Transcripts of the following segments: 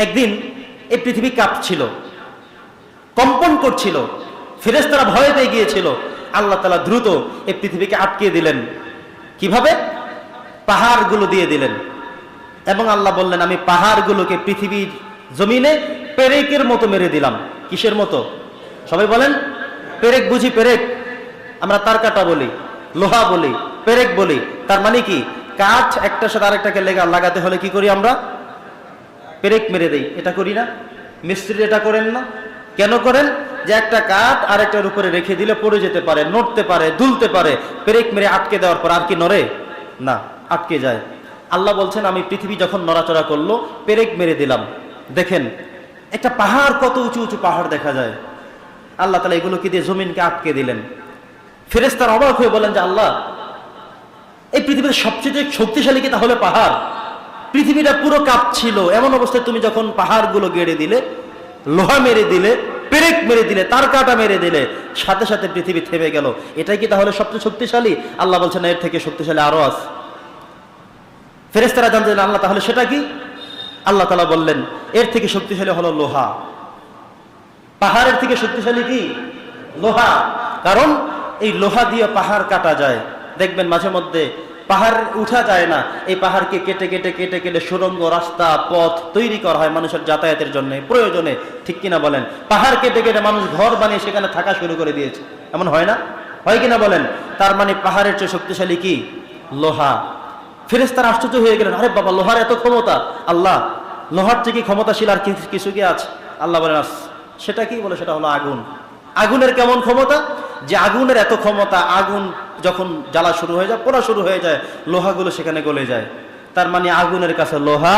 একদিন এই পৃথিবী কাঁপছিল, কম্পন করছিল, ফেরেশতারা ভয় পেয়ে গিয়েছিল। আল্লাহ তাআলা দ্রুত এই পৃথিবীকে আটকিয়ে দিলেন। কিভাবে? পাহাড়গুলো দিয়ে দিলেন। এবং আল্লাহ বললেন, আমি পাহাড়গুলোকে পৃথিবীর জমিনে পেরেকের মতো মেরে দিলাম। কিসের মতো? সবাই বলেন। পেরেক বুঝি? পেরেক আমরা তার কাটা বলি, লোহা বলি, পেরেক বলি। তার মানে কি? কাঠ একটার সাথে আরেকটাকে লাগাতে হলে কি করি আমরা? পেরেক মেরে দেই। এটা করি না? মিস্ত্রি এটা করেন না? কেন করেন? যে একটা কাঠ আরেকটার উপরে রেখে দিলে পড়ে যেতে পারে, নড়তে পারে, দুলতে পারে। পেরেক মেরে আটকে দেওয়ার পর আর কি নড়ে না, আটকে যায়। আল্লাহ বলছেন, আমি পৃথিবী যখন নড়াচড়া করলো পেরেক মেরে দিলাম। দেখেন একটা পাহাড়, কত উঁচু উঁচু পাহাড় দেখা যায়। আল্লাহ তাআলা এগুলোকে দিয়ে জমিনকে আটকে দিলেন। ফেরেশতারা অবাক হয়ে বলেন যে, আল্লাহ, এই পৃথিবীর সবচেয়ে শক্তিশালী কি তাহলে পাহাড়? পৃথিবীটা পুরো কাঁপছিল, এমন অবস্থায় তুমি যখন পাহাড়গুলো গেড়ে দিলে, লোহা মেরে দিলে, পেরেক মেরে দিলে, তার কাটা মেরে দিলে, সাথে সাথে পৃথিবী থেমে গেল। এটাই কি তাহলে সবচেয়ে শক্তিশালী? আল্লাহ বলছেন, এর থেকে শক্তিশালী আরো আছে। ফেরেশতারা জানতেন, আল্লাহ তাহলে সেটা কি? আল্লাহ তাআলা বললেন, এর থেকে শক্তিশালী হলো লোহা। পাহাড়ের থেকে শক্তিশালী কি? লোহা। কারণ এই লোহা দিয়ে পাহাড় কাটা যায়। দেখবেন মাঝে মধ্যে পাহাড় উঠা যায় না, এই পাহাড়কে কেটে কেটে কেটে কেটে সুড়ঙ্গ, রাস্তা, পথ তৈরি করা হয় মানুষের যাতায়াতের জন্য, প্রয়োজনে। ঠিক কিনা বলেন? পাহাড় কেটে কেটে মানুষ ঘর বানিয়ে সেখানে থাকা শুরু করে দিয়েছে। এমন হয় না? হয় কিনা বলেন? তার মানে পাহাড়ের চেয়ে শক্তিশালী কি? লোহা। ফেরেশতারা আশ্চর্য হয়ে গেলেন, আরে বাবা, লোহার এত ক্ষমতা! আল্লাহ, লোহার থেকে ক্ষমতাশীল আর কিছু কি আছে? আল্লাহ বলেন, সেটা কি? বলে, সেটা হলো আগুন। আগুনের কেমন ক্ষমতা? যে আগুনের এত ক্ষমতা, আগুন যখন জ্বালা শুরু হয়ে যায়, পোড়া শুরু হয়ে যায়, লোহাগুলো সেখানে গলে যায়। তার মানে আগুনের কাছে লোহা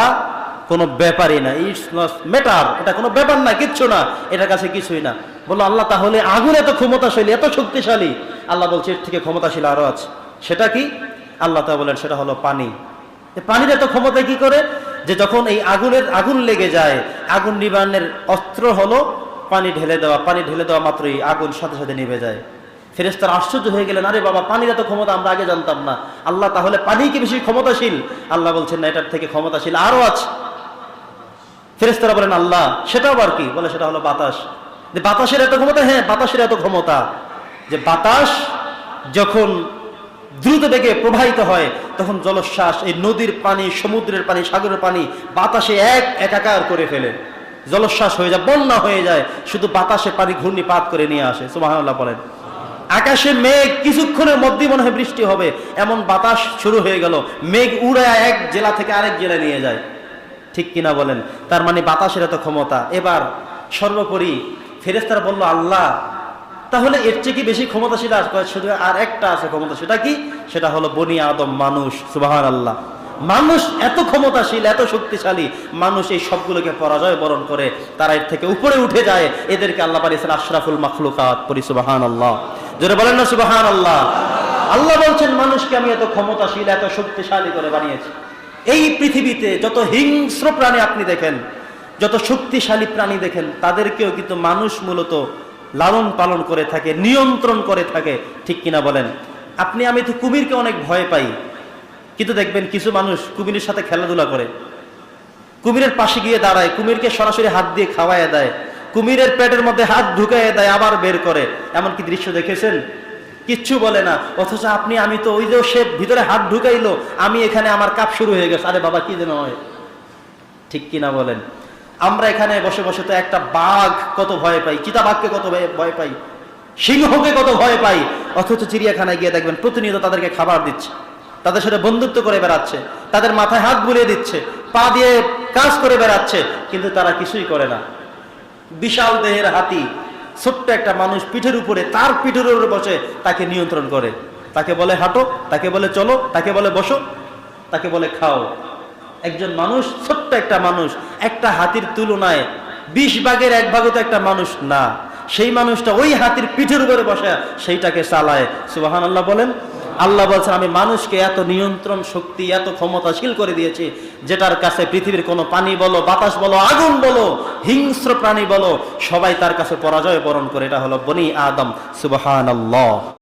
কোনো ব্যাপারই না, ইটস নট ম্যাটার, এটা কোনো ব্যাপার না, কিচ্ছু না, এটার কাছে কিছুই না। বললো, আল্লাহ, তাহলে আগুন এত ক্ষমতাশালী, এত শক্তিশালী? আল্লাহ বলছে, এর থেকে ক্ষমতাশীল আরো আছে। সেটা কি? আল্লাহ তা বলেন, সেটা হলো পানি। পানির এত ক্ষমতা কি করে? যে যখন এই আগুন লেগে যায়, আগুন নিবারণের অস্ত্র হলো পানি ঢেলে দেওয়া। পানি ঢেলে দেওয়া মাত্রই আগুন সাথে সাথে নিভে যায়। ফেরেশতারা আশ্চর্য হয়ে গেলেন, আরে বাবা, পানির এত ক্ষমতা আমরা আগে জানতাম না। আল্লাহ, তাহলে পানি কি বেশি ক্ষমতাশীল? আল্লাহ বলছেন, না, এটার থেকে ক্ষমতাশীল আরো আছে। ফেরেশতারা বলেন, আল্লাহ, সেটা আবার কি? বলে, সেটা হলো বাতাস। যে বাতাসের এত ক্ষমতা? হ্যাঁ, বাতাসের এত ক্ষমতা যে বাতাস যখন দ্রুত বেগে প্রবাহিত হয়, তখন জলোচ্ছ্বাস, এই নদীর পানি, সমুদ্রের পানি, সাগরের পানি বাতাসে একাকার করে ফেলে। জলোচ্ছ্বাস হয়ে যায়, বন্যা হয়ে যায়, শুধু বাতাসে পানি ঘূর্ণিপাত করে নিয়ে আসে। সুবহানাল্লাহ বলেন। আকাশে মেঘ কিছুক্ষণের মধ্যেই মনে হয় বৃষ্টি হবে, এমন বাতাস শুরু হয়ে গেল, মেঘ উড়ায় এক জেলা থেকে আরেক জেলায় নিয়ে যায়। ঠিক কিনা বলেন? তার মানে বাতাসের এত ক্ষমতা। এবার সর্বোপরি ফেরেশতারা বলল, আল্লাহ, তাহলে এর চেয়ে কি বেশি ক্ষমতাশীল আর? শুধু আর একটা আছে ক্ষমতা। সেটা কি? সেটা হলো বনি আদম, মানুষ। সুবহানাল্লাহ। মানুষ এত ক্ষমতাশীল, এত শক্তিশালী, মানুষ এই সবগুলোকে পরাজয় বরণ করে তারা এর থেকে উপরে উঠে যায়। এদেরকে আল্লাহ বানিয়েছেন আশরাফুল মাখলুকাত। পড়ি সুবহানাল্লাহ। জোরে বলেন না সুবহানাল্লাহ। আল্লাহ বলছেন, মানুষকে আমি এত ক্ষমতাশীল, এত শক্তিশালী করে বানিয়েছি। এই পৃথিবীতে যত হিংস্র প্রাণী আপনি দেখেন, যত শক্তিশালী প্রাণী দেখেন, তাদেরকেও কিন্তু মানুষ মূলত লালন পালন করে থাকে, নিয়ন্ত্রণ করে থাকে। ঠিক কিনা বলেন? আমি তো কুমিরকে অনেক ভয় পাই, কিন্তু দেখবেন কিছু মানুষ কুমিরের সাথে খেলাধুলা করে, কুমিরের পাশে গিয়ে দাঁড়ায়, কুমিরকে সরাসরি হাত দিয়ে খাওয়ায় দেয়, কুমিরের পেটের মধ্যে হাত ঢুকাইয়ে দেয়, আবার বের করে। এমন কি দৃশ্য দেখেছেন? কিচ্ছু বলে না। অথচ আমি তো ওই যে সে ভিতরে হাত ঢুকাইলো, আমি এখানে আমার কাপ শুরু হয়ে গেছে। আরে বাবা, কি যেন হয়। ঠিক কিনা বলেন? আমরা এখানে বসে বসে তো একটা বাঘ কত ভয় পাই, চিতাবাঘকে কত ভয় পাই, সিংহকে কত ভয় পাই। অথচ চিড়িয়াখানায় গিয়ে দেখবেন প্রতিনিয়ত তাদেরকে খাবার দিচ্ছে, তাদের সাথে বন্ধুত্ব করে বেড়াচ্ছে, তাদের মাথায় হাত বুলিয়ে দিচ্ছে, পা দিয়ে কাজ করে বেড়াচ্ছে, কিন্তু তারা কিছুই করে না। বিশাল দেহের হাতি ছোট্ট একটা মানুষ পিঠের উপরে, তার পিঠের উপরে বসে তাকে নিয়ন্ত্রণ করে। তাকে বলে হাঁটো, তাকে বলে চলো, তাকে বলে বসো, তাকে বলে খাও। একজন মানুষ, ছোট্ট একটা মানুষ, একটা হাতির তুলনায় 20 ভাগের 1 ভাগও তো একটা মানুষ না। সেই মানুষটা ওই হাতির পিঠের উপরে বসে সেইটাকে চালায়। সুবহানাল্লাহ বলেন। আল্লাহ বলছেন, আমি মানুষকে এত নিয়ন্ত্রণ শক্তি, এত ক্ষমতাশীল করে দিয়েছি, যেটার কাছে পৃথিবীর কোনো পানি বলো, বাতাস বলো, আগুন বলো, হিংস্র প্রাণী বলো, সবাই তার কাছে পরাজয় বরণ করে। এটা হলো বনি আদম। সুবহানাল্লাহ।